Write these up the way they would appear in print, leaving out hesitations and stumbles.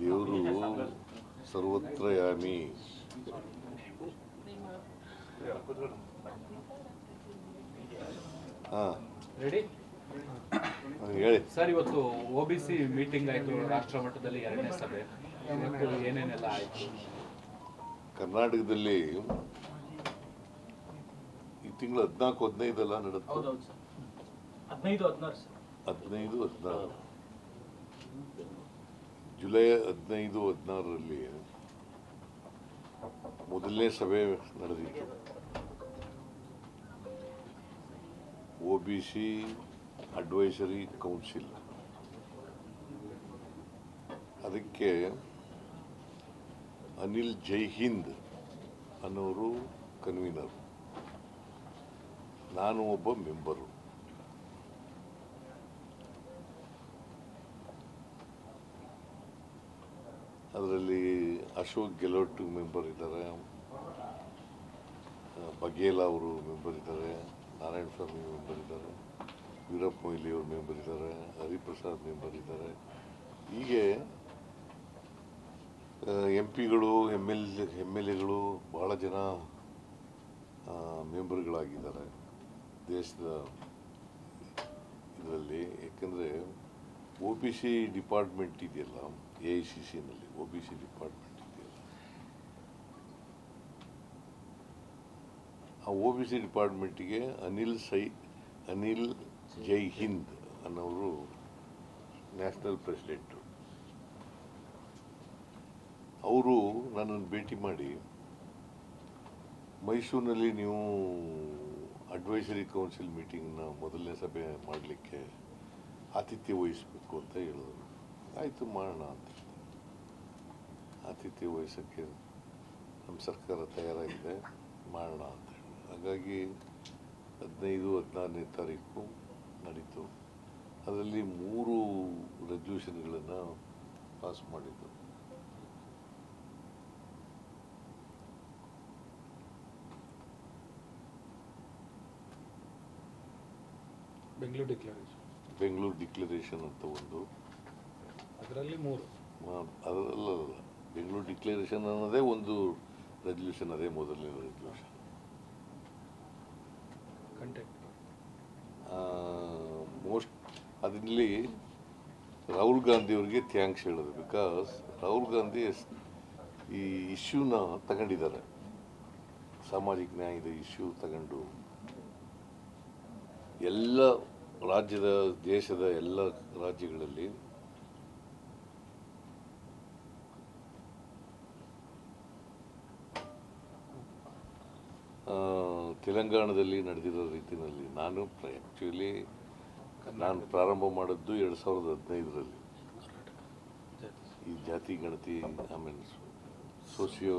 ದೇವರು ಸರ್ವತ್ರ ಯಾಮಿ. ಹಾಂ ರೆಡಿ ಹೇಳಿ ಸರ್. ಇವತ್ತು OBC ಮೀಟಿಂಗ್ ಆಯಿತು ರಾಷ್ಟ್ರ ಮಟ್ಟದಲ್ಲಿ, ಎರಡನೇ ಸಭೆ. ಇವತ್ತು ಏನೇನೆಲ್ಲ ಆಯಿತು? ಕರ್ನಾಟಕದಲ್ಲಿ ಈ ತಿಂಗಳು 14-15 ನಡೆದು, ಹೌದೌದು ಸರ್. 15-16 ಸರ್. 15-16 ಜುಲೈ 15-16ರಲ್ಲಿ ಮೊದಲನೇ ಸಭೆ ನಡೆದಿತ್ತು. OBC advisory council. ಅದಕ್ಕೆ ಅನಿಲ್ ಜೈಹಿಂದ್ ಅನ್ನೋರು ಕನ್ವೀನರ್, ನಾನು ಒಬ್ಬ ಮೆಂಬರು. ಅದರಲ್ಲಿ ಅಶೋಕ್ ಗೆಹ್ಲೋಟ್ ಮೆಂಬರ್ ಇದ್ದಾರೆ, ಬಘೇಲ್ ಅವರು ಮೆಂಬರ್ ಇದ್ದಾರೆ, ನಾರಾಯಣ ಸ್ವಾಮಿ ಮೆಂಬರ್ ಇದ್ದಾರೆ, ವೀರಪ್ಪ ಮೊಯ್ಲಿ ಅವರು ಮೆಂಬರ್ ಇದ್ದಾರೆ, ಹರಿಪ್ರಸಾದ್ ಮೆಂಬರ್ ಇದ್ದಾರೆ. ಹೀಗೆ MP ಗಳು MLA ಗಳು ಭಾಳ ಜನ ಮೆಂಬರ್ಗಳಾಗಿದ್ದಾರೆ ದೇಶದ ಇದರಲ್ಲಿ. ಯಾಕಂದರೆ OBC ಡಿಪಾರ್ಟ್ಮೆಂಟ್ ಇದೆಯಲ್ಲ, AICCನಲ್ಲಿ OBC ಡಿಪಾರ್ಟ್ಮೆಂಟ್ ಇದೆಯಲ್ಲ, ಆ OBC ಡಿಪಾರ್ಟ್ಮೆಂಟಿಗೆ ಅನಿಲ್ ಜೈಹಿಂದ್ ಅನ್ನೋರು ನ್ಯಾಷನಲ್ ಪ್ರೆಸಿಡೆಂಟು. ಅವರು ನನ್ನನ್ನು ಭೇಟಿ ಮಾಡಿ, ಮೈಸೂರಿನಲ್ಲಿ ನೀವು ಅಡ್ವೈಸರಿ ಕೌನ್ಸಿಲ್ ಮೀಟಿಂಗ್ನ ಮೊದಲನೇ ಸಭೆ ಮಾಡಲಿಕ್ಕೆ ಆತಿಥ್ಯ ವಹಿಸಬೇಕು ಅಂತ ಹೇಳಿದ್ರು. ಆಯಿತು, ಮಾಡೋಣ ಅಂತ. ಆತಿಥ್ಯ ವಹಿಸೋಕ್ಕೆ ನಮ್ಮ ಸರ್ಕಾರ ತಯಾರಾಗಿದೆ, ಮಾಡೋಣ ಅಂತ ಹೇಳಿ. ಹಾಗಾಗಿ 15-16ನೇ ತಾರೀಕು ನಡೀತು. ಅದರಲ್ಲಿ 3 ರೆಸಲ್ಯೂಷನ್ಗಳನ್ನು ಪಾಸ್ ಮಾಡಿದ್ದು. ಬೆಂಗಳೂರು ಡಿಕ್ಲರೇಷನ್ ಅಂತ ಒಂದು, ಅದರಲ್ಲಿ 3. ಅದರಲ್ಲ, ಬೆಂಗಳೂರು ಡಿಕ್ಲರೇಷನ್ ಅನ್ನೋದೇ ಒಂದು ರೆಸಲ್ಯೂಷನ್, ಅದೇ ಮೊದಲನೇ ರೆಸಲ್ಯೂಷನ್. ಅದರಲ್ಲಿ ರಾಹುಲ್ ಗಾಂಧಿ ಅವರಿಗೆ ಥ್ಯಾಂಕ್ಸ್ ಹೇಳೋದು. ಬಿಕಾಸ್ ರಾಹುಲ್ ಗಾಂಧಿ ಈ ಇಶ್ಯೂನ ತಗೊಂಡಿದ್ದಾರೆ, ಸಾಮಾಜಿಕ ನ್ಯಾಯದ ಇಶ್ಯೂ ತಗೊಂಡು ಎಲ್ಲ ದೇಶದ ಎಲ್ಲ ರಾಜ್ಯಗಳಲ್ಲಿ ತೆಲಂಗಾಣದಲ್ಲಿ ನಡೆದಿರೋ ರೀತಿಯಲ್ಲಿ ನಾನು ಪ್ರಾರಂಭ ಮಾಡಿದ್ದು 2015ರಲ್ಲಿ. ಈ ಜಾತಿ ಗಣತಿ, ಆಮೇಲೆ ಸೋಷಿಯೋ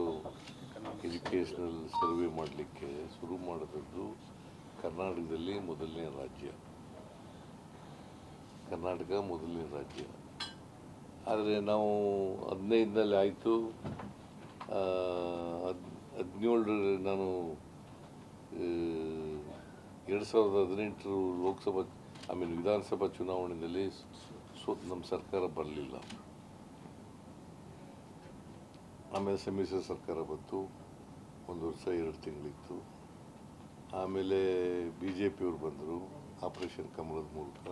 ಎಜುಕೇಷನಲ್ ಸರ್ವೆ ಮಾಡಲಿಕ್ಕೆ ಶುರು ಮಾಡಿದ್ದು ಕರ್ನಾಟಕದಲ್ಲಿ ಮೊದಲನೇ ರಾಜ್ಯ. ಆದರೆ ನಾವು 15ನಲ್ಲಿ ಆಯಿತು. 17ರಲ್ಲಿ ನಾನು 2018 ಲೋಕಸಭಾ ವಿಧಾನಸಭಾ ಚುನಾವಣೆಯಲ್ಲಿ ನಮ್ಮ ಸರ್ಕಾರ ಬರಲಿಲ್ಲ. ಆಮೇಲೆ ಸಮ್ಮಿಶ್ರ ಸರ್ಕಾರ ಬಂತು, 1 ವರ್ಷ 2 ತಿಂಗಳಿತ್ತು. ಆಮೇಲೆ BJP ಅವರು ಬಂದರು ಆಪರೇಷನ್ ಕಮಲದ ಮೂಲಕ.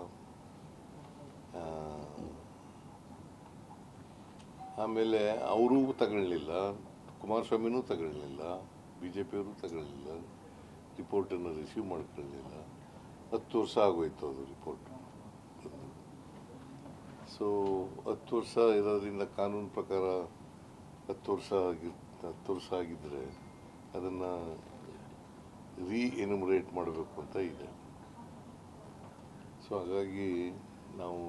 ಆಮೇಲೆ ಅವರೂ ತಗೊಳ್ಳಿಲ್ಲ, ಕುಮಾರಸ್ವಾಮಿನೂ ತಗೊಳ್ಳಿಲ್ಲ, BJP ಅವರು ತಗೊಳ್ಳಿಲ್ಲ, ರಿಪೋರ್ಟನ್ನು ರಿಸೀವ್ ಮಾಡ್ಕೊಳ್ಳಲಿಲ್ಲ. 10 ವರ್ಷ ಆಗೋಯ್ತು ಅದು ರಿಪೋರ್ಟ್ ಬಂದು. ಸೊ 10 ವರ್ಷ ಇರೋದ್ರಿಂದ ಕಾನೂನು ಪ್ರಕಾರ 10 ವರ್ಷ ಆಗಿದ್ದರೆ ಅದನ್ನು ಎನ್ಯುಮರೇಟ್ ಮಾಡಬೇಕು ಅಂತ ಇದೆ. ಸೊ ಹಾಗಾಗಿ ನಾವು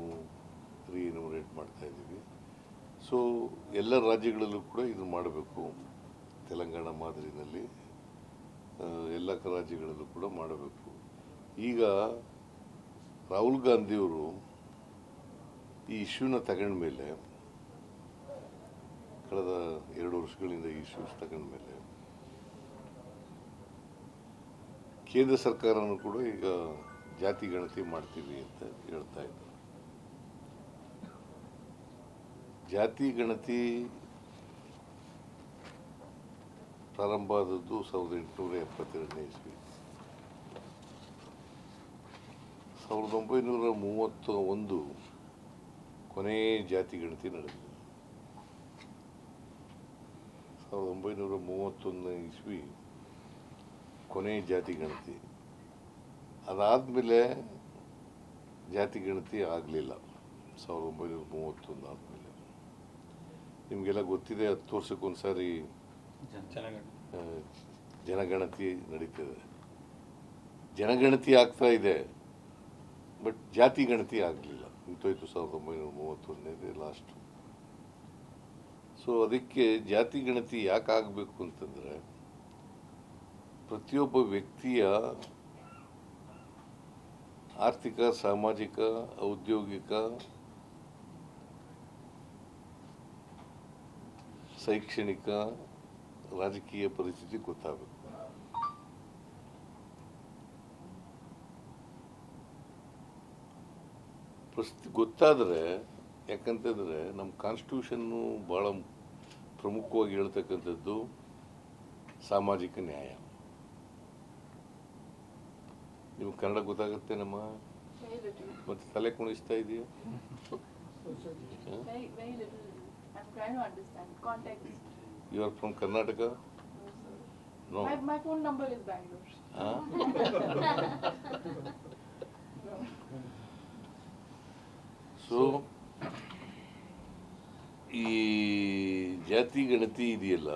ಎನ್ಯುಮರೇಟ್ ಮಾಡ್ತಾಯಿದ್ದೀವಿ. ಸೊ ಎಲ್ಲ ರಾಜ್ಯಗಳಲ್ಲೂ ಕೂಡ ಇದು ಮಾಡಬೇಕು, ತೆಲಂಗಾಣ ಮಾದರಿನಲ್ಲಿ ಎಲ್ಲ ರಾಜ್ಯಗಳಲ್ಲೂ ಕೂಡ ಮಾಡಬೇಕು. ಈಗ ರಾಹುಲ್ ಗಾಂಧಿಯವರು ಈ ಇಶ್ಯೂನ ತಗೊಂಡ್ಮೇಲೆ, ಕಳೆದ 2 ವರ್ಷಗಳಿಂದ ಈ ಇಶ್ಯೂಸ್ ತಗೊಂಡ್ಮೇಲೆ, ಕೇಂದ್ರ ಸರ್ಕಾರನೂ ಕೂಡ ಈಗ ಜಾತಿ ಗಣತಿ ಮಾಡ್ತೀವಿ ಅಂತ ಹೇಳ್ತಾ ಇದ್ದಾರೆ. ಜಾತಿ ಗಣತಿ ಪ್ರಾರಂಭ ಆದದ್ದು 1872ನೇ ಇಸ್ವಿ. 1931 ಕೊನೆ ಜಾತಿ ಗಣತಿ ನಡೆದಿದೆ. 1931ನೇ ಇಸ್ವಿ ಕೊನೆ ಜಾತಿ ಗಣತಿ. ಅದಾದಮೇಲೆ ಜಾತಿ ಗಣತಿ ಆಗಲಿಲ್ಲ. 1931 ಆದಮೇಲೆ ನಿಮಗೆಲ್ಲ ಗೊತ್ತಿದೆ, 10 ವರ್ಷಕ್ಕೊಂದ್ಸಾರಿ ಜನಗಣತಿ ನಡೀತದೆ. ಜನಗಣತಿ ಆಗ್ತಾ ಇದೆ, ಬಟ್ ಜಾತಿ ಗಣತಿ ಆಗಲಿಲ್ಲ. ನಿಂತೋಯ್ತು 1931ನೇ ಲಾಸ್ಟ್. ಸೊ ಅದಕ್ಕೆ ಜಾತಿ ಗಣತಿ ಯಾಕೆ ಆಗಬೇಕು ಅಂತಂದರೆ, ಪ್ರತಿಯೊಬ್ಬ ವ್ಯಕ್ತಿಯ ಆರ್ಥಿಕ, ಸಾಮಾಜಿಕ, ಔದ್ಯೋಗಿಕ, ಶೈಕ್ಷಣಿಕ, ರಾಜಕೀಯ ಪರಿಸ್ಥಿತಿ ಗೊತ್ತಾಗಬೇಕು. ಗೊತ್ತಾದರೆ, ಯಾಕಂತಂದರೆ ನಮ್ಮ ಕಾನ್ಸ್ಟಿಟ್ಯೂಷನ್ನು ಭಾಳ ಪ್ರಮುಖವಾಗಿ ಹೇಳ್ತಕ್ಕಂಥದ್ದು ಸಾಮಾಜಿಕ ನ್ಯಾಯ. ನಿಮ್ಗೆ ಕನ್ನಡ ಗೊತ್ತಾಗುತ್ತೆ ನಮ್ಮ? ಮತ್ತೆ ತಲೆ ಕುಣಿಸ್ತಾ ಇದೆಯಾ? You are from Karnataka? No. My phone number is Bangalore. So ಈ ಜಾತಿ ಗಣತಿ ಇದೆಯಲ್ಲ,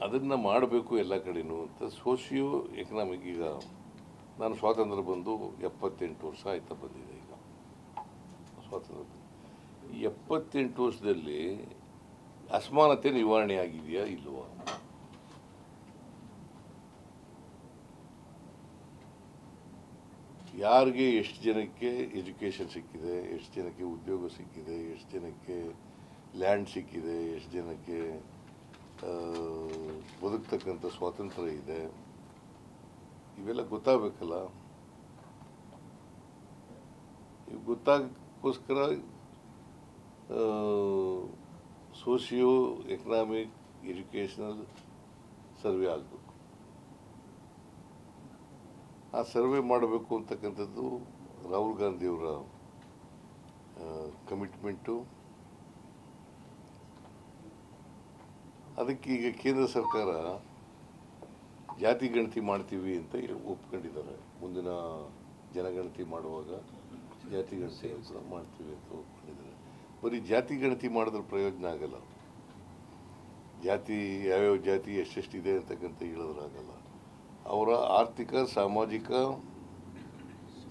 ಅದನ್ನು ಮಾಡಬೇಕು ಎಲ್ಲ ಕಡೆನೂ ಅಂತ ಸೋಷಿಯೋ ಎಕನಾಮಿಕ್. ಈಗ ನಾನು ಸ್ವಾತಂತ್ರ್ಯ ಬಂದು 78 ವರ್ಷ ಆಯ್ತಾ ಬಂದಿದೆ. ಈಗ ಸ್ವಾತಂತ್ರ್ಯ ಈ 78 ವರ್ಷದಲ್ಲಿ ಅಸಮಾನತೆ ನಿವಾರಣೆ ಆಗಿದೆಯಾ ಇಲ್ವಾ? ಯಾರಿಗೆ ಎಷ್ಟು ಜನಕ್ಕೆ ಎಜುಕೇಷನ್ ಸಿಕ್ಕಿದೆ, ಎಷ್ಟು ಜನಕ್ಕೆ ಉದ್ಯೋಗ ಸಿಕ್ಕಿದೆ, ಎಷ್ಟು ಜನಕ್ಕೆ ಲ್ಯಾಂಡ್ ಸಿಕ್ಕಿದೆ, ಎಷ್ಟು ಜನಕ್ಕೆ ಬದುಕ್ತಕ್ಕಂಥ ಸ್ವಾತಂತ್ರ್ಯ ಇದೆ, ಇವೆಲ್ಲ ಗೊತ್ತಾಗಬೇಕಲ್ಲ. ಇವು ಗೊತ್ತಾಗೋಸ್ಕರ ಸೋಷಿಯೋ ಎಕನಾಮಿಕ್ ಎಜುಕೇಷನಲ್ ಸರ್ವೆ ಆಗಬೇಕು. ಆ ಸರ್ವೆ ಮಾಡಬೇಕು ಅಂತಕ್ಕಂಥದ್ದು ರಾಹುಲ್ ಗಾಂಧಿಯವರ ಕಮಿಟ್ಮೆಂಟು. ಅದಕ್ಕೆ ಈಗ ಕೇಂದ್ರ ಸರ್ಕಾರ ಜಾತಿ ಗಣತಿ ಮಾಡ್ತೀವಿ ಅಂತ ಒಪ್ಕೊಂಡಿದ್ದಾರೆ. ಮುಂದಿನ ಜನಗಣತಿ ಮಾಡುವಾಗ ಜಾತಿ ಗಣತಿ ಮಾಡ್ತೀವಿ ಅಂತ ಒಪ್ಕೊಂಡಿದ್ದಾರೆ. ಬರೀ ಜಾತಿ ಗಣತಿ ಮಾಡಿದ್ರೆ ಪ್ರಯೋಜನ ಆಗಲ್ಲ. ಜಾತಿ ಯಾವ್ಯಾವ ಜಾತಿ ಎಷ್ಟೆಷ್ಟಿದೆ ಅಂತಕ್ಕಂಥ ಹೇಳಿದ್ರಾಗಲ್ಲ. ಅವರ ಆರ್ಥಿಕ, ಸಾಮಾಜಿಕ,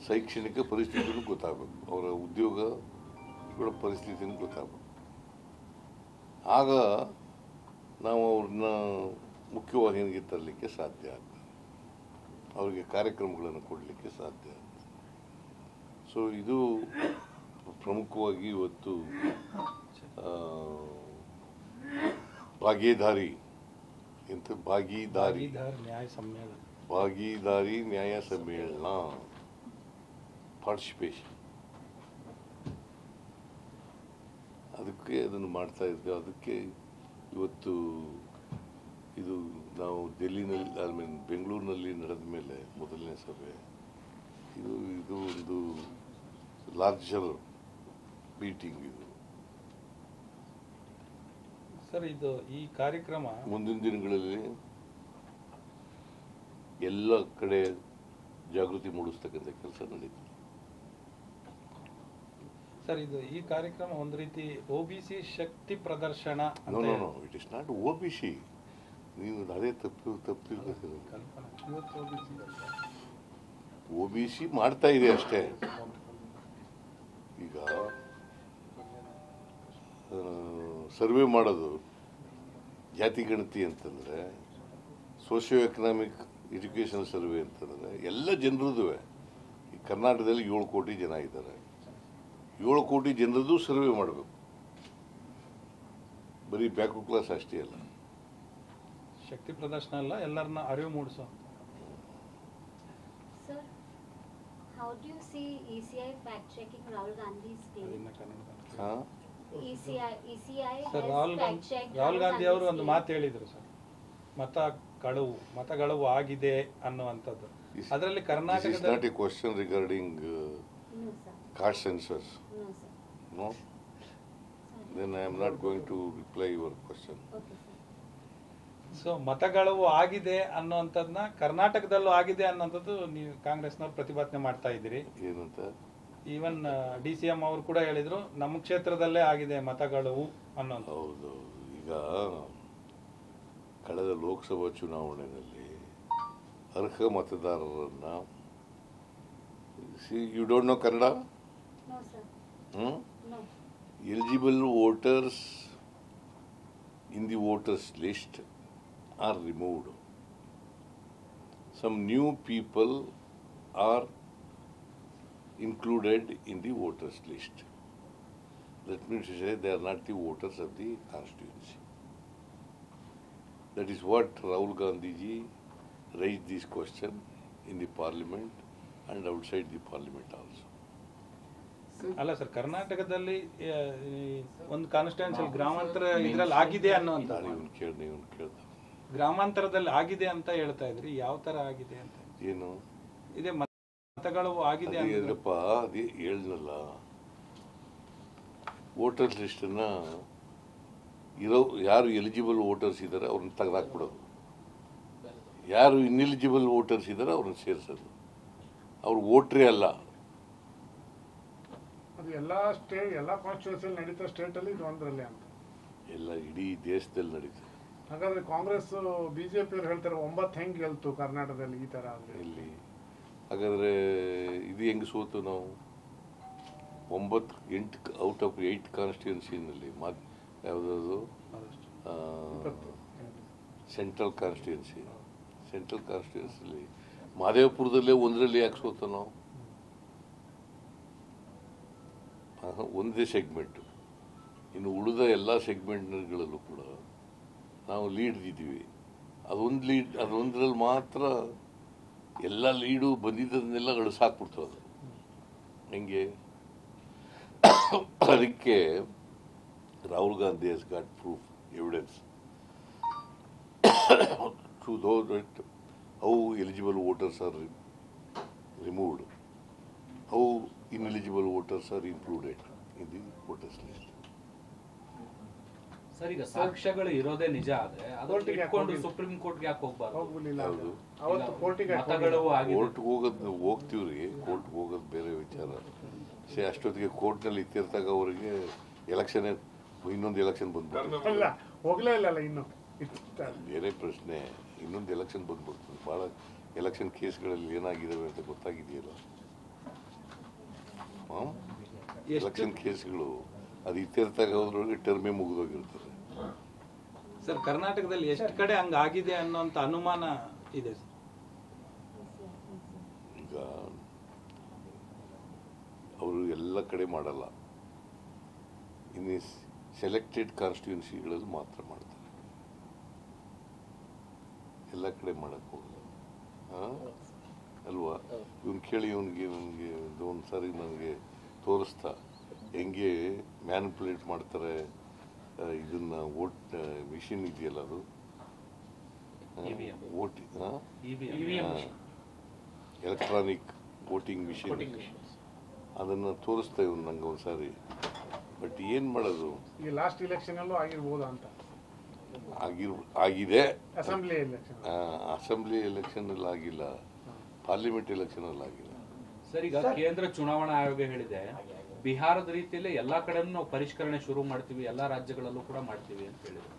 ಶೈಕ್ಷಣಿಕ ಪರಿಸ್ಥಿತಿನೂ ಗೊತ್ತಾಗಬೇಕು. ಅವರ ಉದ್ಯೋಗಗಳ ಪರಿಸ್ಥಿತಿನೂ ಗೊತ್ತಾಗಬೇಕು. ಆಗ ನಾವು ಅವ್ರನ್ನ ಮುಖ್ಯವಾಹಿನಿಗೆ ತರಲಿಕ್ಕೆ ಸಾಧ್ಯ ಆಗ್ತದೆ, ಅವರಿಗೆ ಕಾರ್ಯಕ್ರಮಗಳನ್ನು ಕೊಡಲಿಕ್ಕೆ ಸಾಧ್ಯ ಆಗ್ತದೆ. ಸೊ ಇದು ಪ್ರಮುಖವಾಗಿ ಇವತ್ತು ಭಾಗೀದಾರಿ ನ್ಯಾಯ ಸಮ್ಮೇಳನ ಪಾರ್ಟಿಸಿಪೇಷನ್, ಅದಕ್ಕೆ ಅದನ್ನು ಮಾಡ್ತಾ ಇದ್ವಿ. ಅದಕ್ಕೆ ಇವತ್ತು ಇದು ನಾವು ಡೆಲ್ಲಿನಲ್ಲಿ ಬೆಂಗಳೂರಿನಲ್ಲಿ ನಡೆದ ಮೇಲೆ ಮೊದಲನೇ ಸಭೆ ಇದು ಒಂದು ಲಾರ್ಜರ್ ಮೀಟಿಂಗ್. ಇದು ಸರ್, ಇದು ಈ ಕಾರ್ಯಕ್ರಮ ಮುಂದಿನ ದಿನಗಳಲ್ಲಿ ಎಲ್ಲ ಕಡೆ ಜಾಗೃತಿ ಮೂಡಿಸ್ತಕ್ಕಂಥ ಕೆಲಸ ನಡೀತದೆ. ಸರ್, ಇದು ಈ ಕಾರ್ಯಕ್ರಮ ಒಂದು ರೀತಿ OBC ಶಕ್ತಿ ಪ್ರದರ್ಶನ. No, it is not OBC. ನೀವು ಅದೇ ತಪ್ಪಿರ್ಬೇಕು. OBC ಮಾಡ್ತಾ ಇದೆ ಅಷ್ಟೇ. ಈಗ ಸರ್ವೆ ಮಾಡೋದು ಜಾತಿ ಗಣತಿ ಅಂತಂದರೆ, ಸೋಷಿಯೋ ಎಕನಾಮಿಕ್ ಎಜುಕೇಷನ್ ಸರ್ವೆ ಅಂತಂದರೆ ಎಲ್ಲ ಜನರದ್ದು. ಈ ಕರ್ನಾಟಕದಲ್ಲಿ 7 ಕೋಟಿ ಜನ ಇದ್ದಾರೆ. 7 ಕೋಟಿ ಜನರದ್ದು ಸರ್ವೆ ಮಾಡಬೇಕು. ಬರೀ ಬ್ಯಾಕ್ವರ್ಡ್ ಕ್ಲಾಸ್ ಅಷ್ಟೇ ಅಲ್ಲ. ಶಕ್ತಿ ಪ್ರದರ್ಶನ ಅಲ್ಲ, ಎಲ್ಲರನ್ನ ಅರಿವು ಮೂಡಿಸೋ. Sir, how do you see ECI fact checking Rahul Gandhi's claim? Sir Rahul Gandhi ಅವರು ಒಂದು ಮಾತು ಹೇಳಿದರು ಸರ್, ಮತಗಳವು ಆಗಿದೆ ಅನ್ನುವಂಥದ್ದು. ಅದರಲ್ಲಿ ಕರ್ನಾಟಕದ not a question regarding caste census. No? Then I am not going to reply your question. So ಮತಗಳವು ಆಗಿದೆ ಅನ್ನುವಂಥದ್ದನ್ನ ಕರ್ನಾಟಕದಲ್ಲೂ ಆಗಿದೆ ಅನ್ನೋಂಥದ್ದು ನೀವು ಕಾಂಗ್ರೆಸ್ನವ್ರು ಪ್ರತಿಭಟನೆ ಮಾಡ್ತಾ ಇದ್ದೀರಿ. ಏನಂತ? ಈವನ್ DCM ಅವರು ಕೂಡ ಹೇಳಿದ್ರು ನಮ್ಮ ಕ್ಷೇತ್ರದಲ್ಲೇ ಆಗಿದೆ ಮತಗಳವು ಅನ್ನೋದು. ಹೌದು. ಈಗ ಕಳೆದ ಲೋಕಸಭಾ ಚುನಾವಣೆಯಲ್ಲಿ ಅರ್ಹ ಮತದಾರರನ್ನ you don't know Kannada? Eligible voters in the voters list are removed. Some new people are included in the voters list. That means to say they are not the voters of the constituency. That is what Rahul Gandhi ji raised this question in the parliament and outside the parliament also. ಅಲ್ಲ sir, ಕರ್ನಾಟಕದಲ್ಲಿ ಒಂದು constituency ಗ್ರಾಮಾಂತರ ಇದ್ರಲ್ಲಿ ಆಗಿದೆ ಅನ್ನುವಂಥ, ಗ್ರಾಮಾಂತರದಲ್ಲಿ ಆಗಿದೆ ಅಂತ ಹೇಳ್ತಾ ಇದ್ರಿ. ಯಾವ ತರ ಆಗಿದೆ ಅಂತ? ಏನು ಇದೇ ಮತಗಳು ಆಗಿದೆ ಅಂದ್ರಪ್ಪ, ಅದೇ ಹೇಳಿದ್ನಲ್ಲ, ವೋಟರ್ಸ್ ಲಿಸ್ಟನ್ನ ಇರೋ ಯಾರು ಎಲಿಜಿಬಲ್ ವೋಟರ್ಸ್ ಇದ್ದಾರೆ ಅವ್ರನ್ನ ತೆಗೆದಾಕ್ಬಿಡೋದು, ಯಾರು ಇನ್ಎಲಿಜಿಬಲ್ ವೋಟರ್ಸ್ ಇದ್ದಾರೆ ಅವ್ರನ್ನ ಸೇರಿಸೋದು. ಅವ್ರು ವೋಟ್ರೇ ಅಲ್ಲ. ಅದು ಎಲ್ಲ ಕಾನ್ಸ್ಟಿಟ್ಯೂನ್ಸಿ ನಡೀತಾ ಸ್ಟೇಟಲ್ಲಿ, ಇದು ಒಂದರಲ್ಲಿ ಅಂತ ಎಲ್ಲ ಇಡೀ ದೇಶದಲ್ಲಿ ನಡೀತದೆ. ಹಾಗಾದ್ರೆ ಕಾಂಗ್ರೆಸ್ BJP ಅವ್ರು ಹೇಳ್ತಾರೆ 9 ಹೆಂಗೆ ಗೆಲ್ತು ಕರ್ನಾಟಕದಲ್ಲಿ ಈ ತರ ಇಲ್ಲಿ? ಹಾಗಾದ್ರೆ ಇದು ಹೆಂಗೆ ಸೋತು ನಾವು? 8 ಔಟ್ ಆಫ್ 8 ಕಾನ್ಸ್ಟಿಟ್ಯೂನ್ಸಿನಲ್ಲಿ ಯಾವುದಾದ್ರು ಸೆಂಟ್ರಲ್ ಕಾನ್ಸ್ಟಿಟ್ಯೂನ್ಸಿಲಿ ಮಹದೇವಪುರದಲ್ಲೇ ಒಂದರಲ್ಲಿ ಯಾಕೆ ಸೋತ ನಾವು? ಒಂದೇ ಸೆಗ್ಮೆಂಟು. ಇನ್ನು ಉಳಿದ ಎಲ್ಲ ಸೆಗ್ಮೆಂಟ್ಗಳಲ್ಲೂ ಕೂಡ ನಾವು ಲೀಡ್ ಇದ್ದೀವಿ. ಅದೊಂದರಲ್ಲಿ ಮಾತ್ರ ಎಲ್ಲ ಲೀಡು ಬಂದಿದ್ದನ್ನೆಲ್ಲ ಗಳಿಸಾಕ್ಬಿಡ್ತು. ಅದು ಹೆಂಗೆ? ಅದಕ್ಕೆ Rahul Gandhi has got proof, evidence to those that how eligible voters are removed, how ineligible voters are included in the voters list. Sir, ಈಗ ಸಾಕ್ಷ್ಯಗಳು ಇರೋದೇ ನಿಜ ಆದ್ರೆ ಅದನ್ನ ಇಟ್ಕೊಂಡು ಸುಪ್ರೀಂ ಕೋರ್ಟ್ಗೆ ಯಾಕೆ ಹೋಗ್ಬಾರ್ದು? ಮತಗಳು ಹೋಗ್ತೀವ್ರಿ, ಕೋರ್ಟ್ಗೆ ಹೋಗೋದು ಬೇರೆ ವಿಚಾರ. ಅಷ್ಟೊತ್ತಿಗೆ ಕೋರ್ಟ್ನಲ್ಲಿ ಇತ್ತಿರ್ತಾಗ ಅವರಿಗೆ ಎಲೆಕ್ಷನ್, ಇನ್ನೊಂದು ಎಲೆಕ್ಷನ್ ಬಂದ್ಬಿಡ್ತು. ಹೋಗ್ಲೇ ಇಲ್ಲ ಇನ್ನು ಬೇರೆ ಪ್ರಶ್ನೆ. ಇನ್ನೊಂದು ಎಲೆಕ್ಷನ್ ಬಂದ್ಬಿಡ್ತದೆ. ಭಾಳ ಎಲೆಕ್ಷನ್ ಕೇಸ್ಗಳಲ್ಲಿ ಏನಾಗಿದ್ದಾವೆ ಅಂತ ಗೊತ್ತಾಗಿದೆಯಲ್ಲ. ಎಲೆಕ್ಷನ್ ಕೇಸ್ಗಳು ಅದು ಇತ್ತಿರ್ತಾಗ ಹೋದ್ರೊಳಗೆ ಟರ್ಮೇ ಮುಗಿದೋಗಿರ್ತದೆ. ಸರ್, ಕರ್ನಾಟಕದಲ್ಲಿ ಎಷ್ಟು ಕಡೆ ಹಂಗಾಗಿದೆ ಅನ್ನೋಂಥ ಅನುಮಾನ ಇದೆ ಸರ್. ಈಗ ಅವರು ಎಲ್ಲ ಕಡೆ ಮಾಡಲ್ಲ, ಇನ್ನು ಸೆಲೆಕ್ಟೆಡ್ ಕಾನ್ಸ್ಟಿಟ್ಯೂನ್ಸಿಗಳಲ್ಲಿ ಮಾತ್ರ ಮಾಡ್ತಾರೆ. ಎಲ್ಲ ಕಡೆ ಮಾಡಕ್ಕೆ ಹೋಗಲ್ಲ ಅಲ್ವಾ? ಇವನು ಕೇಳಿ ನನಗೆ ಒಂದು ಸಾರಿ ನನಗೆ ತೋರಿಸ್ತಾ ಹೆಂಗೆ ಮ್ಯಾನಿಪುಲೇಟ್ ಮಾಡ್ತಾರೆ ಇದನ್ನ. ವೋಟ್ ಮಿಷಿನ್ ಇದೆಯಲ್ಲ, ಅದು ಎಲೆಕ್ಟ್ರಾನಿಕ್ ವೋಟಿಂಗ್ ಮಿಷಿನ್, ಅದನ್ನು ತೋರಿಸ್ತಾ ಇವನು ನಂಗೆ ಒಂದ್ಸಾರಿ. ಬಟ್ ಏನು ಮಾಡೋದು, ಈ ಲಾಸ್ಟ್ ಎಲೆಕ್ಷನ್ ಅಲ್ಲೂ ಆಗಿರ್ಬೋದಾ ಅಂತ. ಆಗಿದೆ. ಅಸೆಂಬ್ಲಿ ಎಲೆಕ್ಷನ್ ಅಲ್ಲಿ ಆಗಿಲ್ಲ, ಪಾರ್ಲಿಮೆಂಟ್ ಎಲೆಕ್ಷನ್ ಅಲ್ಲಿ ಆಗಿಲ್ಲ. ಸರ್, ಈಗ ಕೇಂದ್ರ ಚುನಾವಣಾ ಆಯೋಗ ಹೇಳಿದೆ ಬಿಹಾರದ ರೀತಿಯಲ್ಲಿ ಎಲ್ಲಾ ಕಡೆನೂ ನಾವು ಪರಿಷ್ಕರಣೆ ಶುರು ಮಾಡ್ತೀವಿ, ಎಲ್ಲಾ ರಾಜ್ಯಗಳಲ್ಲೂ ಕೂಡ ಮಾಡ್ತೀವಿ ಅಂತ ಹೇಳಿದ್ರು.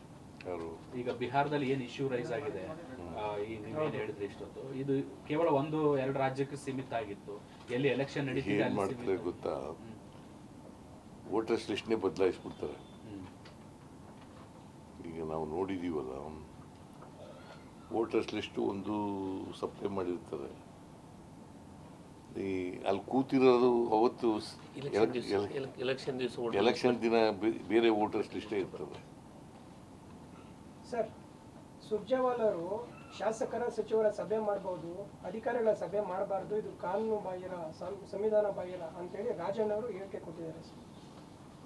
ಈಗ ಬಿಹಾರದಲ್ಲಿ ಏನ್ ಇಶ್ಯೂ ರೈಸ್ ಆಗಿದೆ, ನೀವೇನ್ ಹೇಳಿದ್ರಿ ಇಷ್ಟೊತ್ತು, ಇದು ಕೇವಲ 1-2 ರಾಜ್ಯಕ್ಕೆ ಸೀಮಿತ ಆಗಿತ್ತು. ಎಲ್ಲಿ ಎಲೆಕ್ಷನ್ ನಡೀತಿದೆ ಗೊತ್ತಾ, ವೋಟರ್ಸ್ ಲಿಸ್ಟ್ನೇ ಬದಲಾಯಿಸ್ಬಿಡ್ತಾರೆ. ಈಗ ನಾವು ನೋಡಿದೀವಲ್ಲ, ವೋಟರ್ಸ್ ಲಿಸ್ಟು ಒಂದು ಸಪ್ಲೈ ಮಾಡಿರ್ತಾರೆ. ಅಲ್ಲಿ ಕೂತಿರೋದು ಅವತ್ತು ಎಲೆಕ್ಷನ್ ದಿನ ಬೇರೆ ವೋಟರ್ಸ್ ಲಿಸ್ಟೇ ಇರ್ತದೆ. ಸರ್, ಸುರ್ಜೇವಾಲ ಅವರು ಶಾಸಕರ ಸಚಿವರ ಸಭೆ ಮಾಡಬಹುದು, ಅಧಿಕಾರಿಗಳ ಸಭೆ ಮಾಡಬಾರ್ದು, ಇದು ಕಾನೂನು ಬಾಹಿರ, ಸಂವಿಧಾನ ಬಾಹಿರ ಅಂತೇಳಿ ರಾಜಣ್ಣ ಅವರು ಹೇಳಿಕೆ ಕೊಟ್ಟಿದ್ದಾರೆ ಸರ್.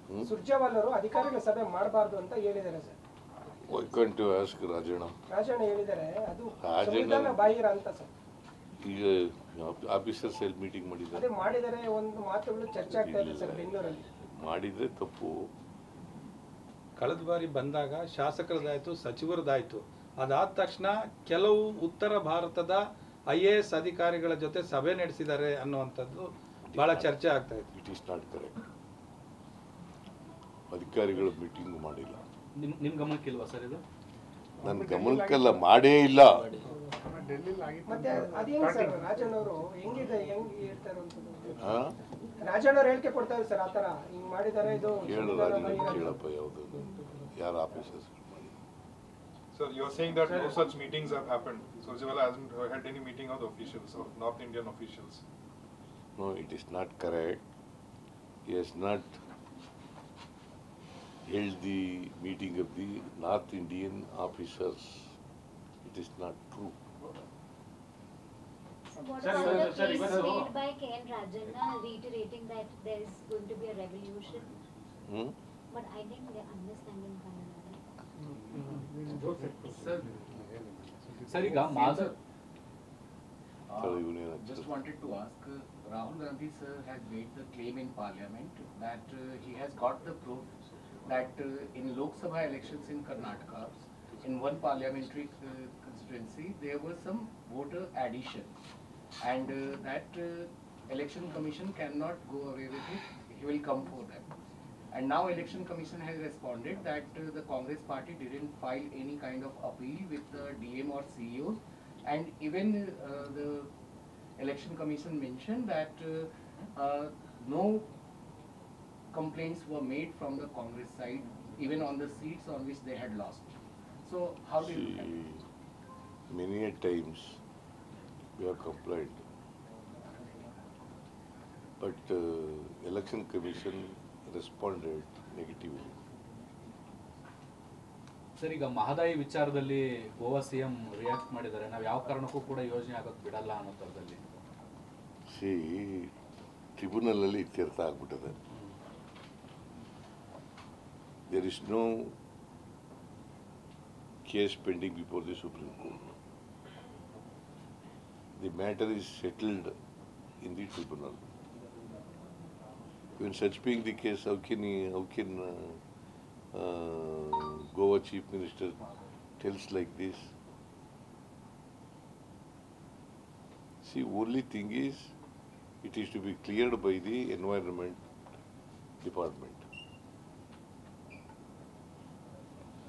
ಸುರ್ಜೇವಾಲ್ ಅವರು ಅಧಿಕಾರಿಗಳ ಸಭೆ ಮಾಡಬಾರ್ದು ಅಂತ ಹೇಳಿದ್ದಾರೆ sir. Why can't you ask Rajanna? Rajanna ಹೇಳಿದ್ದಾರೆ ಅದು ರಾಜಣ್ಣ- ಸಂವಿಧಾನ ಬಾಹಿರ ಅಂತ ಸರ್. ಈಗ ಆಫೀಸರ್ಸ್ ಎಲ್ಲಿ ಮೀಟಿಂಗ್ ಮಾಡಿದ್ದಾರೆ? ಅದೇ ಮಾಡಿದರೆ ಒಂದು ಮಾತುಗಳು ಚರ್ಚೆ ಆಗ್ತಾ ಇದೆ ಸರ್ ಬೆಂಗಳೂರಲ್ಲಿ. ಮಾಡಿದರೆ ತಪ್ಪು. ಕಳೆದ ಬಾರಿ ಬಂದಾಗ ಶಾಸಕರದಾಯ್ತು, ಸಚಿವರದಾಯ್ತು. ಅದಾದ ತಕ್ಷಣ ಕೆಲವು ಉತ್ತರ ಭಾರತದ IAS ಅಧಿಕಾರಿಗಳ ಜೊತೆ ಸಭೆ ನಡೆಸಿದ್ದಾರೆ ಅನ್ನುವಂಥದ್ದು ಬಹಳ ಚರ್ಚೆ ಆಗ್ತಾ ಇದೆ. It is not correct. ಅಧಿಕಾರಿಗಳು ಮೀಟಿಂಗ್ ಮಾಡಿಲ್ಲ. ನಿಮ್ ಗಮನಕ್ಕಿಲ್ವಾ ಸರ್ ಇದು? ನನ್ನ ಗಮನಕ್ಕೆಲ್ಲ ಮಾಡೇ ಇಲ್ಲ. ಡೆಲ್ಲಿಲಿ ಆಗಿತ್ತು. ಮತ್ತೆ ಅದೇನು ಸರ್ ರಾಜಣ್ಣ ಅವರು ಹೆಂಗೆ ಹೇಳ್ತಾರೆ ಅಂತ ಹಾ? ರಾಜಣ್ಣ ಅವರು ಹೇಳಿಕೆ ಕೊಡ್ತಾರೆ ಸರ್, ಆತರ ಹಿಂಗ್ ಮಾಡಿದ್ದಾರೆ ಇದು ಕೇಳು ಸಂವಿಧಾನ ರಾಜಣ್ಣ, ಬಾಹಿರ ಅಂತ. ಕೇಳಪ್ಪ ಯಾವುದು ಯಾರು officers? Sir, you are saying that no such meetings have happened. Surjewala hasn't had any meeting of the officials, of North Indian officials. No, it is not correct. He has not held the meeting of the North Indian officers. It is not true. So what Sir, about the sir, case even though- made by K.N. Rajanna reiterating that there is going to be a revolution? Hmm? But I didn't understand in Kannada. Sir ಈಗ Madhav Sorry, Union. Just wanted to ask, Rahul Gandhi sir has made the claim in parliament that he has got the proof that in Lok Sabha elections in Karnataka, in one parliamentary constituency, there was some voter addition, and that election commission cannot go away with it. He will come for that. And now election commission has responded that the Congress party didn't file any kind of appeal with the DM or CEOs, and even the election commission mentioned that no complaints were made from the Congress side, even on the seats on which they had lost. So how do you look at it? Many a times we have complained, but election commission responded negatively. Sir ಈಗ ಮಹದಾಯಿ ವಿಚಾರದಲ್ಲಿ Goa CM react ಮಾಡಿದ್ದಾರೆ, ನಾವು ಯಾವ ಕಾರಣಕ್ಕೂ ಕೂಡ ಯೋಜನೆ ಆಗೋದು ಬಿಡಲ್ಲ ಅನ್ನೋ ಥರದಲ್ಲಿ. ಟ್ರಿಬ್ಯುನಲ್ ಅಲ್ಲಿ ಇತ್ಯರ್ಥ ಆಗ್ಬಿಟ್ಟಿದೆ. There is no case pending before the supreme court. The matter is settled in the tribunal. When such being the case, how can Goa Chief Minister tells like this? See, only thing is, it is to be cleared by the Environment Department.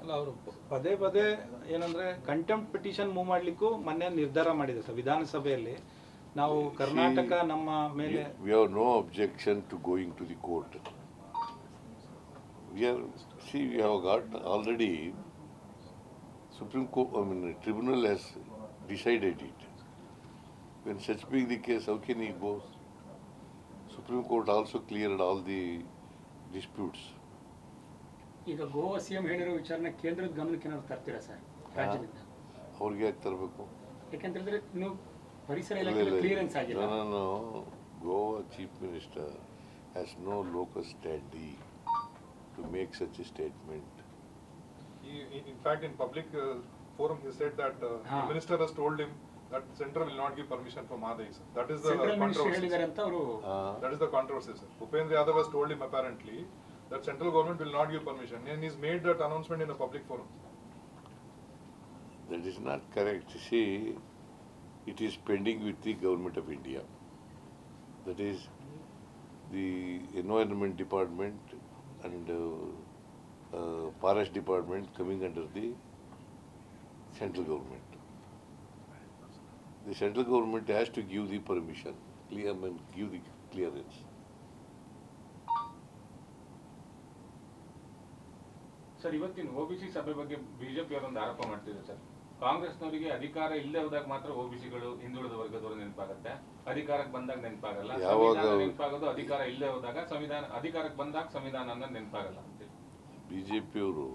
ಅಲ್ಲ, ಅವರು ಪದೇ ಪದೇ ಏನಂದ್ರೆ contempt petition move ಮಾಡ್ಲಿಕ್ಕೂ ಮೊನ್ನೆ ನಿರ್ಧಾರ ಮಾಡಿದೆ sir ವಿಧಾನಸಭೆಯಲ್ಲಿ. ನಾವು ಕರ್ನಾಟಕ ನಮ್ಮ ಮೇಲೆ We have no objection to going to the court. We have got already Supreme Court, Tribunal has decided it. When such being the case, how can he go? Supreme Court also cleared all the disputes. ಈಗ Goa CM ಹೇಳಿರೋ ವಿಚಾರನ ಕೇಂದ್ರದ ಗಮನಕ್ಕೆ ಏನಾದ್ರು ತರ್ತೀರಾ sir ರಾಜ್ಯದಿಂದ? ಅವ್ರಿಗೆ ಯಾಕೆ ತರಬೇಕು? ಯಾಕಂತಂದ್ರೆ ಇನ್ನು ಪರಿಸರ ಇಲಾಖೆ ಕ್ಲಿಯರೆನ್ಸ್ ಆಗಿಲ್ಲ. No. Goa Chief Minister has no locus standi to make such a statement. In fact, in public forum, he said that the minister has told him that central will not give permission for Mahadai. That is the central minister controversy. ಹೇಳಿದ್ದಾರೆ ಅಂತ ಅವರು. That is the controversy, sir. Upendra Yadav has told him apparently that central government will not give permission, and he's made that announcement in a public forum. That is not correct. See, it is pending with the Government of India. That is the Environment Department and Forest Department coming under the central government. The central government has to give the permission, give the clearance. Sir, ಇವತ್ತಿನ OBC ಸಭೆ ಬಗ್ಗೆ BJP ಅವರೊಂದು ಆರೋಪ ಮಾಡ್ತಿದ್ದಾರೆ sir. ಕಾಂಗ್ರೆಸ್ನವರಿಗೆ ಅಧಿಕಾರ ಇಲ್ಲದೆ ಹೋದಾಗ ಮಾತ್ರ OBCಗಳು ಹಿಂದುಳಿದ ವರ್ಗದವರು ನೆನಪಾಗುತ್ತೆ, ಅಧಿಕಾರಕ್ಕೆ ಬಂದಾಗ ನೆನಪಾಗಲ್ಲ. ನೆನಪಾಗೋದು ಅಧಿಕಾರ ಇಲ್ಲದೆ ಹೋದಾಗ, ಅಧಿಕಾರಕ್ಕೆ ಬಂದಾಗ ಸಂವಿಧಾನ ಅನ್ನೋದು ನೆನಪಾಗಲ್ಲ ಅಂತ. ಬಿಜೆಪಿಯವರು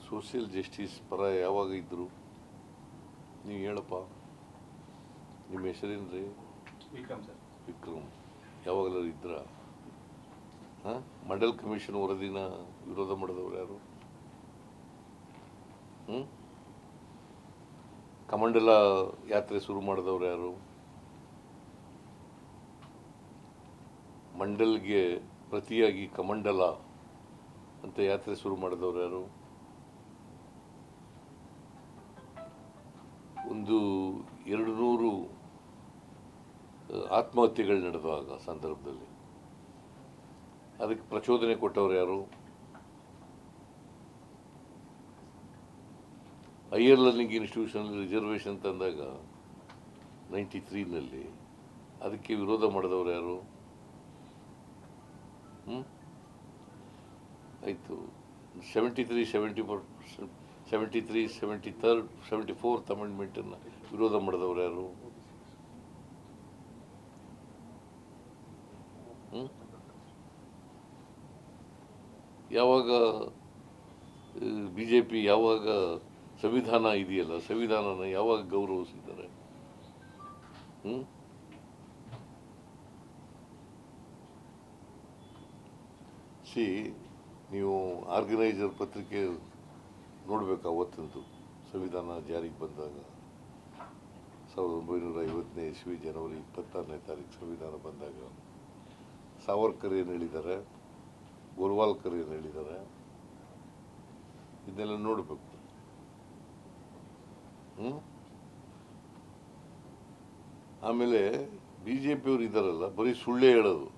ಸೋಷಿಯಲ್ ಜಸ್ಟಿಸ್ ಪರ ಯಾವಾಗ ಇದ್ರು? ನೀವು ಹೇಳಪ್ಪ, ನಿಮ್ಮ ಹೆಸರೇನ್ರಿ? ವಿಕ್ರಮ್ ಸರ್. ವಿಕ್ರಮ್ ಯಾವಾಗಲೂ ಇದ್ರ? ಮಂಡಲ್ ಕಮಿಷನ್ ವರದಿನ ವಿರೋಧ ಮಾಡಿದವರು ಯಾರು? ಕಮಂಡಲ ಯಾತ್ರೆ ಶುರು ಮಾಡಿದವರು ಯಾರು? ಮಂಡಲ್ಗೆ ಪ್ರತಿಯಾಗಿ ಕಮಂಡಲ ಅಂತ ಯಾತ್ರೆ ಶುರು ಮಾಡಿದವರು ಯಾರು? ಒಂದು 200 ಆತ್ಮಹತ್ಯೆಗಳು ನಡೆದಾಗ ಸಂದರ್ಭದಲ್ಲಿ ಅದಕ್ಕೆ ಪ್ರಚೋದನೆ ಕೊಟ್ಟವರು ಯಾರು? ಹೈಯರ್ ಲರ್ನಿಂಗ್ ಇನ್ಸ್ಟಿಟ್ಯೂಷನ್ ರಿಸರ್ವೇಷನ್ ತಂದಾಗ 93ನಲ್ಲಿ ಅದಕ್ಕೆ ವಿರೋಧ ಮಾಡಿದವರು ಯಾರು? ಆಯಿತು. 73, 74th ಅಮೆಂಡ್ಮೆಂಟನ್ನು ವಿರೋಧ ಮಾಡಿದವರು ಯಾರು? ಯಾವಾಗ BJP ಯಾವಾಗ ಸಂವಿಧಾನ ಇದೆಯಲ್ಲ, ಸಂವಿಧಾನನ ಯಾವಾಗ ಗೌರವಿಸಿದ್ದಾರೆ? ಸಿ, ನೀವು ಆರ್ಗನೈಸರ್ ಪತ್ರಿಕೆ ನೋಡ್ಬೇಕು. ಅವತ್ತಂದು ಸಂವಿಧಾನ ಜಾರಿಗೆ ಬಂದಾಗ 1950ನೇ ಇಸ್ವಿ ಜನವರಿ 26ನೇ ತಾರೀಕು ಸಂವಿಧಾನ ಬಂದಾಗ ಸಾವರ್ಕರ್ ಏನು ಹೇಳಿದ್ದಾರೆ, ಗೋಲ್ವಾಲ್ಕರ್ ಏನು ಹೇಳಿದ್ದಾರೆ, ಇದನ್ನೆಲ್ಲ ನೋಡಬೇಕು. ಆಮೇಲೆ BJP ಅವರು ಇದ್ದಾರಲ್ಲ, ಬರೀ ಸುಳ್ಳೇ ಹೇಳೋದು.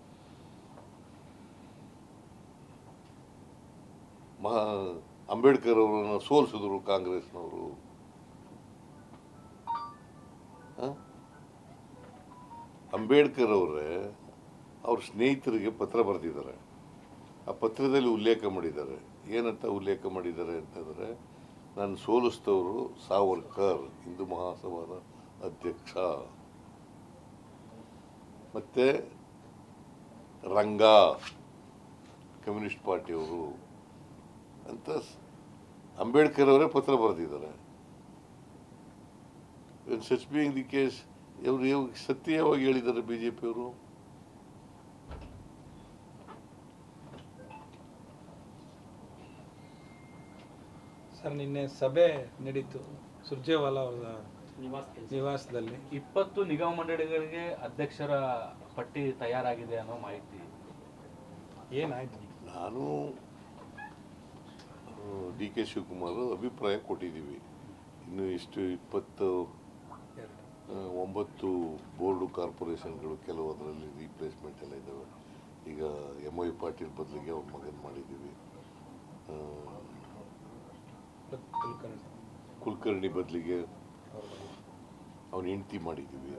ಅಂಬೇಡ್ಕರ್ ಅವರನ್ನು ಸೋಲಿಸಿದ್ರು ಕಾಂಗ್ರೆಸ್ನವರು. ಅಂಬೇಡ್ಕರ್ ಅವರೇ ಅವ್ರ ಸ್ನೇಹಿತರಿಗೆ ಪತ್ರ ಬರೆದಿದ್ದಾರೆ. ಆ ಪತ್ರದಲ್ಲಿ ಉಲ್ಲೇಖ ಮಾಡಿದ್ದಾರೆ. ಏನಂತ ಉಲ್ಲೇಖ ಮಾಡಿದ್ದಾರೆ ಅಂತಂದರೆ, ನಾನು ಸೋಲಿಸಿದವರು ಸಾವರ್ಕರ್, ಹಿಂದೂ ಮಹಾಸಭಾದ ಅಧ್ಯಕ್ಷ, ಮತ್ತು ರಂಗ ಕಮ್ಯುನಿಸ್ಟ್ ಪಾರ್ಟಿಯವರು ಅಂತ ಅಂಬೇಡ್ಕರ್ ಅವರೇ ಪತ್ರ ಬರೆದಿದ್ದಾರೆ. ಸಚ್ ಬೀಯಿಂಗ್ ದಿ ಕೇಸ್, ಇವರು ಸತ್ಯವಾಗಿ ಹೇಳಿದ್ದಾರೆ BJP ಅವರು. ಸರ್, ನಿನ್ನೆ ಸಭೆ ನಡೀತು ಸುರ್ಜೇವಾಲಾ ಅವರ ನಿವಾಸದಲ್ಲಿ. 20 ನಿಗಮ ಮಂಡಳಿಗಳಿಗೆ ಅಧ್ಯಕ್ಷರ ಪಟ್ಟಿ ತಯಾರಾಗಿದೆ ಅನ್ನೋ ಮಾಹಿತಿ. ಏನಾಯ್ತು? ನಾನು DK ಶಿವಕುಮಾರ್ ಅಭಿಪ್ರಾಯ ಕೊಟ್ಟಿದ್ದೀವಿ. ಇನ್ನು ಇಷ್ಟು 29 ಬೋರ್ಡು ಕಾರ್ಪೊರೇಷನ್ಗಳು, ಕೆಲವು ಅದರಲ್ಲಿ ರೀಪ್ಲೇಸ್ಮೆಂಟ್ ಎಲ್ಲ ಇದ್ದಾವೆ. ಈಗ MY ಪಾಟೀಲ್ ಬದಲಿಗೆ ಅವ್ರ ಮಗನ ಮಾಡಿದ್ದೀವಿ, ಕುಲಕರ್ಣಿ ಬದಲಿಗೆ ಅವನ ಹೆಂಡತಿ ಮಾಡಿದ್ದೀವಿ.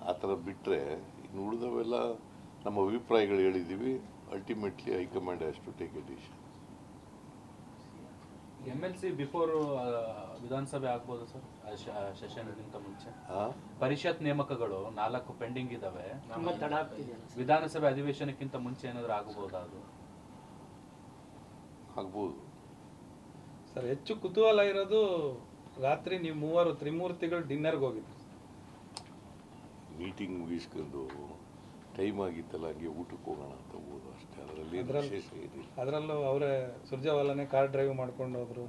ಆ ಥರ ಬಿಟ್ಟರೆ ಇನ್ನು ಉಳಿದವೆಲ್ಲ ನಮ್ಮ ಅಭಿಪ್ರಾಯಗಳು ಹೇಳಿದ್ದೀವಿ. Ultimately high command has to take a decision. MLC before ವಿಧಾನಸಭೆ ಆಗ್ಬೋದು ಸರ್, ಸೆಷನ್ಗಿಂತ ಮುಂಚೆ. ಪರಿಷತ್ ನೇಮಕಗಳು 4 ಪೆಂಡಿಂಗ್ ಇದಾವೆ. ವಿಧಾನಸಭೆ ಅಧಿವೇಶನಕ್ಕಿಂತ ಮುಂಚೆ ಏನಾದರೂ ಆಗಬಹುದಾ? ಅದು ಆಗ್ಬೋದು ಸರ್. ಹೆಚ್ಚು ಕುತೂಹಲ ಇರೋದು ರಾತ್ರಿ ನೀವು ಮೂವರು ತ್ರಿಮೂರ್ತಿಗಳು ಡಿನ್ನರ್ಗೆ ಹೋಗಿದ್ರು. ಮೀಟಿಂಗ್ ಮುಗಿಸ್ಕೊಂಡು ಟೈಮ್ ಆಗಿತ್ತಲ್ಲ, ಹಂಗೆ ಊಟಕ್ಕೆ ಹೋಗೋಣ ಅಂತ ಹೋಗೋದು ಅಷ್ಟೇ. ಅದರಲ್ಲಿ ವಿಶೇಷ ಏನಿಲ್ಲ. ಅದರಲ್ಲೂ ಅವರೇ ಸುರ್ಜೇವಾಲಾನೇ ಕಾರ್ ಡ್ರೈವ್ ಮಾಡ್ಕೊಂಡು ಹೋದ್ರು.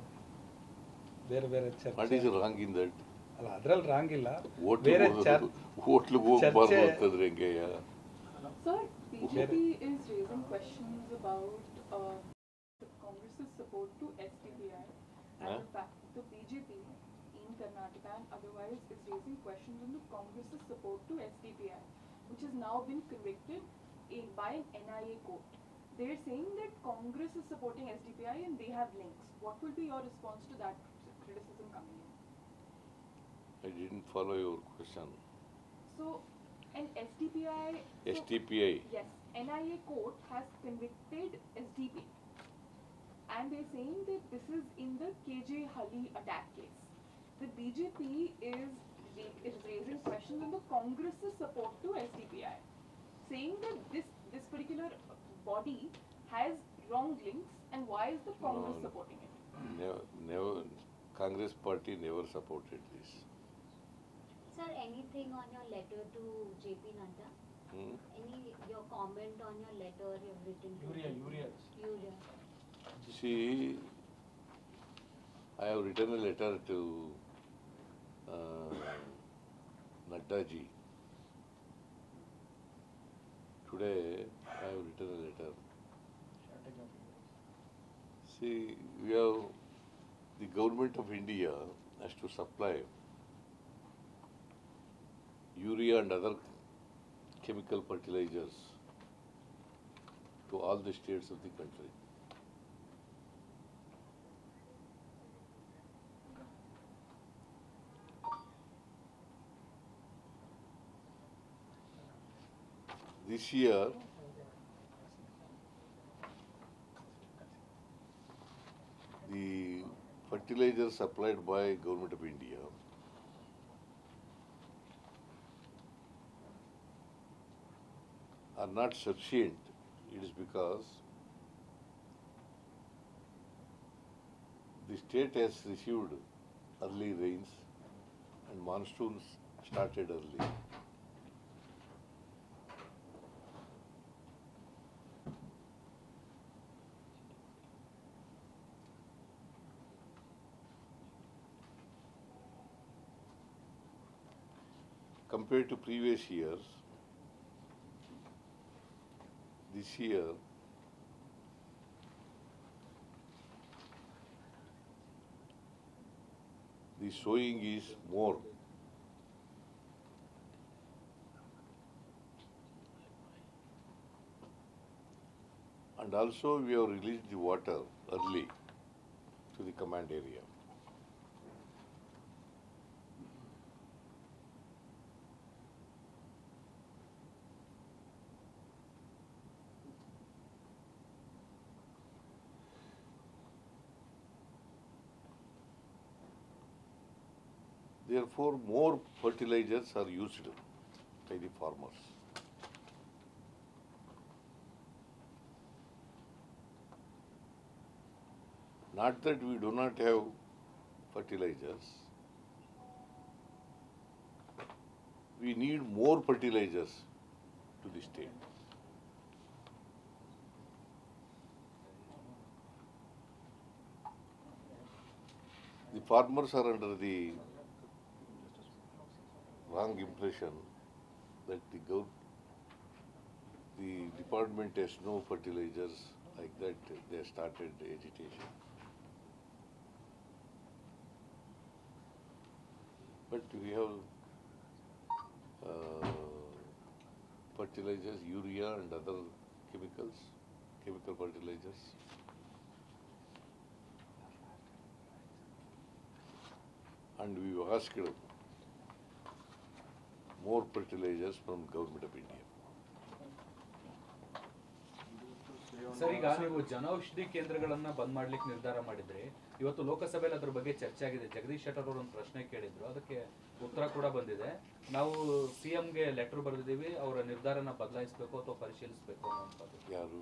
ಬೇರೆ ಬೇರೆ ರಾಂಗ್ ಇನ್ ದಟ್. ಅಲ್ಲ, ಅದ್ರಲ್ಲಿ ರಾಂಗ್ ಇಲ್ಲ. ಬೇರೆ ಹೋಟ್ಲಿಗೆ ಹೋಗ್ಬಾರ್ದು ಅಂತಂದ್ರೆ ಹೆಂಗೆ? Sir, BJP is raising questions about Congress's support to SDPI, and the fact the BJP in Karnataka and otherwise is raising questions on the Congress's support to SDPI, which has now been convicted by an NIA court. They are saying that Congress is supporting SDPI and they have links. What will be your response to that criticism coming in? I didn't follow your question. So, an SDPI. SDPI. Yes, NIA court has convicted SDPI, and they're saying that this is in the KJ Halli attack case. The BJP is raising questions on the Congress's support to SDPI, saying that this particular body has wrong links, and why is the Congress supporting it? Never. Congress party never supported this. Sir, anything on your letter to JP Nadda? Any your comment on your letter you've written to Urea. Urea. See, I have written a letter to Nadda ji. Today, I have written a letter. See, we have the government of India has to supply urea and other chemical fertilizers to all the states of the country. This year, the fertilizers supplied by Government of India are not sufficient. It is because the state has received early rains and monsoons started early. Compared to previous years, this year the sowing is more. And also we have released the water early to the command area. Therefore, more fertilizers are used by the farmers. Not that we do not have fertilizers. We need more fertilizers to the state. The farmers are under the wrong impression that the department has no fertilizers, like that they started agitation. But we have fertilizers, urea and other chemical fertilizers. And we asked more fertilizers from Government of India. Sir, ಈಗ ನೀವು ಜನೌಷಧಿ ಕೇಂದ್ರಗಳನ್ನ ಬಂದ್ ಮಾಡ್ಲಿಕ್ಕೆ ನಿರ್ಧಾರ ಮಾಡಿದ್ರಿ. ಇವತ್ತು ಲೋಕಸಭೆಯಲ್ಲಿ ಅದ್ರ ಬಗ್ಗೆ ಚರ್ಚೆ ಆಗಿದೆ. ಜಗದೀಶ್ ಶೆಟ್ಟರ್ ಅವರು ಒಂದು ಪ್ರಶ್ನೆ ಕೇಳಿದ್ರು, ಅದಕ್ಕೆ ಉತ್ತರ ಕೂಡ ಬಂದಿದೆ. ನಾವು ಸಿಎಂಗೆ ಲೆಟರ್ ಬರೆದಿದ್ದೀವಿ, ಅವರ ನಿರ್ಧಾರನ ಬದಲಾಯಿಸಬೇಕು ಅಥವಾ ಪರಿಶೀಲಿಸಬೇಕು ಅನ್ನುವಂಥದ್ದು. ಯಾರು?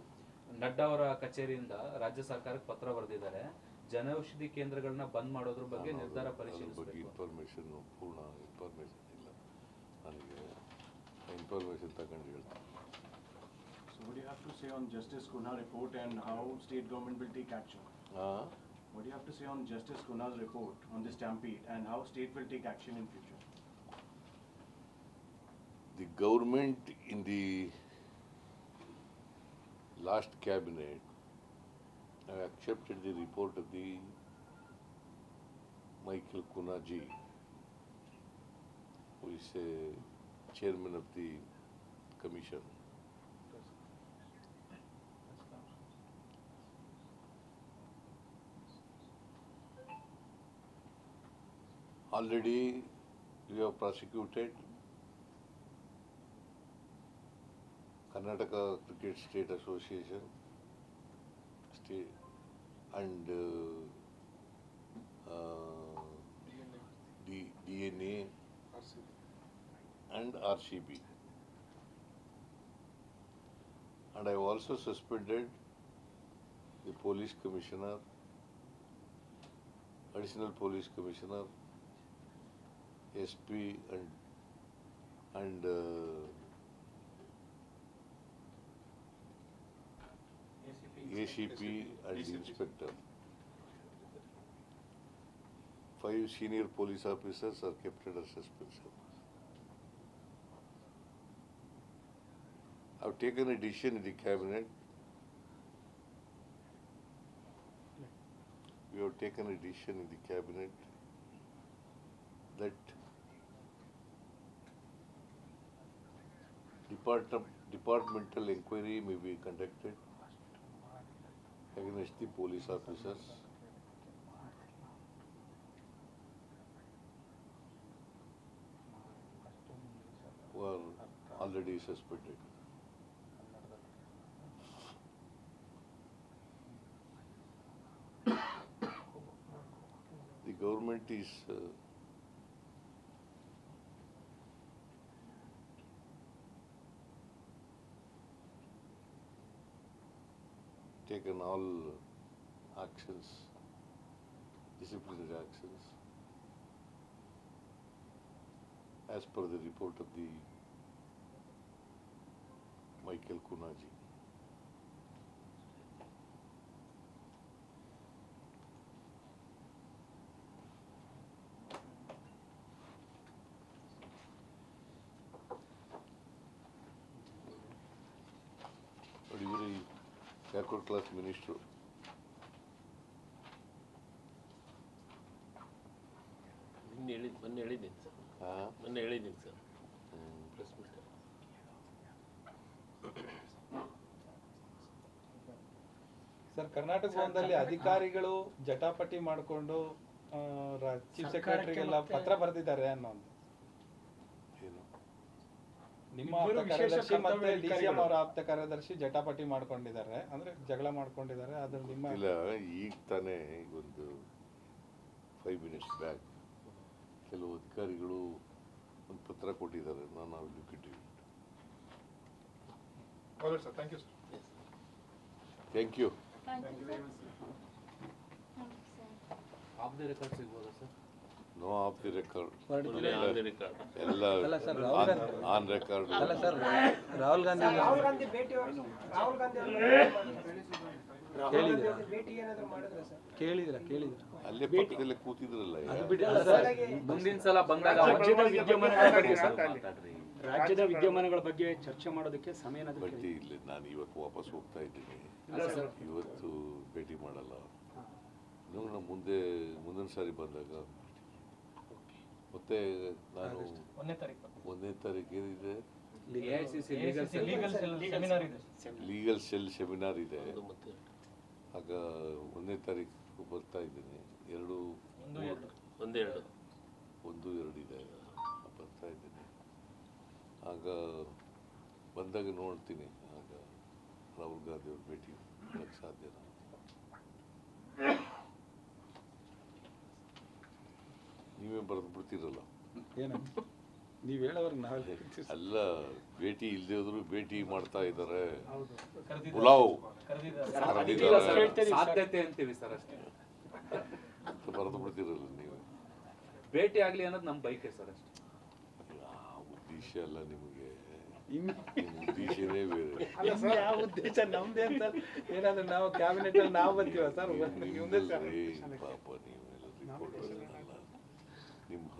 ನಡ್ಡಾ ಅವರ ಕಚೇರಿಯಿಂದ ರಾಜ್ಯ ಸರ್ಕಾರಕ್ಕೆ ಪತ್ರ ಬರೆದಿದ್ದಾರೆ. ಜನೌಷಧಿ ಕೇಂದ್ರಗಳನ್ನ ಬಂದ್ ಮಾಡೋದ್ರ ಬಗ್ಗೆ ನಿರ್ಧಾರ ಪರಿಶೀಲಿಸಬೇಕು. ಇನ್ಫಾರ್ಮೇಶನ್ ಪೂರ್ಣ ಇನ್ಫಾರ್ಮೇಶನ್ ಇಲ್ಲ ನನಗೆ. ಇನ್ಫಾರ್ಮೇಶನ್ ತಗೊಂಡು ಹೇಳ್ತೀನಿ. So what do you have to say on Justice Kunha report and how state government will take action? What do you have to say on Justice Kunha's report on the stampede and how state will take action in future? The government in the last cabinet have accepted the report of the Michael Kunha ji, who is a chairman of the commission. Already we have prosecuted Karnataka Cricket State Association and DNA and RCB. And I have also suspended the police commissioner, additional police commissioner, SP and ACP and inspector. 5 senior police officers are kept under suspension. I've taken a decision in the cabinet. We have taken a decision in the cabinet that departmental inquiry may be conducted against the police officers who are already suspended. The government is taken all actions, disciplinary actions, as per the report of the Michael Kunaji. But you very backward class minister. ಮೊನ್ನೆ ಹೇಳಿದ್ದೀನಿ sir press meet. Sir, Karnataka ಭವನದಲ್ಲಿ ಅಧಿಕಾರಿಗಳು ಜಟಾಪಟಿ ಮಾಡಿಕೊಂಡು chief ಸೆಕ್ರೆಟರಿಗೆಲ್ಲ ಪತ್ರ ಬರೆದಿದ್ದಾರೆ ಅನ್ನೋ ನಿಮ್ಮ ಆಪ್ತ ಕಾರ್ಯದರ್ಶಿ ಮತ್ತೆ DCM ಅವರ ಆಪ್ತ ಕಾರ್ಯದರ್ಶಿ ಜಟಾಪಟಿ ಮಾಡ್ಕೊಂಡಿದ್ದಾರೆ, ಅಂದ್ರೆ ಜಗಳ ಮಾಡ್ಕೊಂಡಿದ್ದಾರೆ. ಅದ್ರ ನಿಮ್ಮ ಇಲ್ಲ, ಈಗ ತಾನೇ ಒಂದು 5 minutes ಬ್ಯಾಕ್ ಕೆಲವು ಅಧಿಕಾರಿಗಳು ಒಂದು ಪತ್ರ ಕೊಟ್ಟಿದ್ದಾರೆ. ನಾವು look it it. Thank you, sir. Thank you. Thank you very much, sir. Off the record ಸಿಗ್ಬೋದಾ sir? No off the record. ಅಲ್ಲ ಸರ್, ಆನ್ ರೆಕಾರ್ಡ್. ಅಲ್ಲ ಸರ್, ರಾಹುಲ್ ಗಾಂಧಿ ಭೇಟಿ ಏನಾದ್ರು ಮಾಡಿದ್ರೆ ಸರ್? ಕೇಳಿದ್ರ ಅಲ್ಲೇ ಪಕ್ಕದಲ್ಲೇ ಕೂತಿದ್ರಲ್ಲ. ಮುಂದಿನ ಸಲ ಬಂದಾಗ ರಾಜ್ಯದ ವಿದ್ಯಮಾನಗಳ ಬಗ್ಗೆ ಚರ್ಚೆ ಮಾಡೋದಕ್ಕೆ ಸಮಯ ಭೇಟಿ ಇಲ್ಲ. ನಾನು ಇವತ್ತು ವಾಪಸ್ ಹೋಗ್ತಾ ಇದ್ದೀನಿ. ಇವತ್ತು ಭೇಟಿ ಮಾಡಲ್ಲ. ನಾವು ಮುಂದಿನ ಸಾರಿ ಬಂದಾಗ ಮತ್ತೆ ನಾನು 1ನೇ ತಾರೀಕು ಏನಿದೆ ಲೀಗಲ್ ಸೆಲ್ ಸೆಮಿನಾರ್ ಇದೆ. ಆಗ 1ನೇ ತಾರೀಕು ಬರ್ತಾ ಇದ್ದೀನಿ. 1, 2 ಇದೆ ಬರ್ತಾ ಇದ್ದೀನಿ. ಆಗ ಬಂದಾಗ ನೋಡ್ತೀನಿ. ಆಗ ರಾಹುಲ್ ಗಾಂಧಿ ಅವ್ರ ಭೇಟಿ ಮಾಡಕ್ಕೆ ಸಾಧ್ಯನಾ? ನೀವೇ ಬರೆದು ಬಿಡ್ತೀರಲ್ಲ. ನೀವು ಹೇಳೋರು ನಾವೇ ಅಲ್ಲ, ಭೇಟಿ ಇಲ್ಲದೆ ಹೋದ್ರು ಭೇಟಿ ಮಾಡ್ತಾ ಇದ್ದಾರೆ. ಪುಲಾವ್ ಸಾಧ್ಯತೆ ಅಂತೀವಿ ಸರ್ ಅಷ್ಟೇ. ಬರೆದು ಬಿಡ್ತೀರಲ್ಲ ನೀವು. ಭೇಟಿ ಆಗ್ಲಿ ಅನ್ನೋದು ನಮ್ಮ ಬೈಕೆ ಸರ್ ಅಷ್ಟೇ. ಉದ್ದೇಶ ಅಲ್ಲ ನಿಮಗೆ, ಉದ್ದೇಶನೇ ಬೇರೆ. ಯಾವ ಉದ್ದೇಶ ನಮ್ದೇ ಅಂತ ಏನಾದ್ರು ನಾವು ಕ್ಯಾಬಿನೆಟ್ ಅಲ್ಲಿ ನಾವು ಬರ್ತೀವ ಸರ್? ಪಾಪ ನೀವೆಲ್ಲ ನಿಮ್ಮ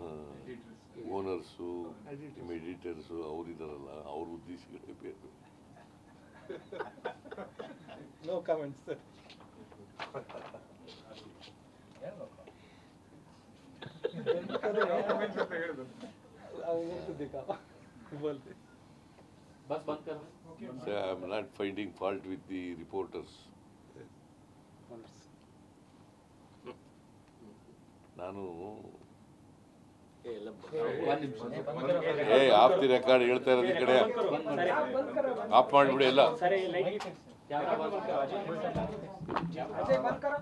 ಓನರ್ಸು, ನಿಮ್ಮ ಎಡಿಟರ್ಸು ಅವರಿದಾರಲ್ಲ, ಅವ್ರ ಉದ್ದೇಶಗಳೇ ಬೇರೆ. No comments sir. बस बंद कर. So I am not finding fault with the reporters. ನಾನು ಆಫ್ ದಿ ರೆಕಾರ್ಡ್ ಹೇಳ್ತಾ ಇರೋದು. ಈ ಕಡೆ ಆಫ್ ಮಾಡಿಬಿಡಿ ಎಲ್ಲ. ಅಜಯ್ ಬಂದ್ ಕರೋ.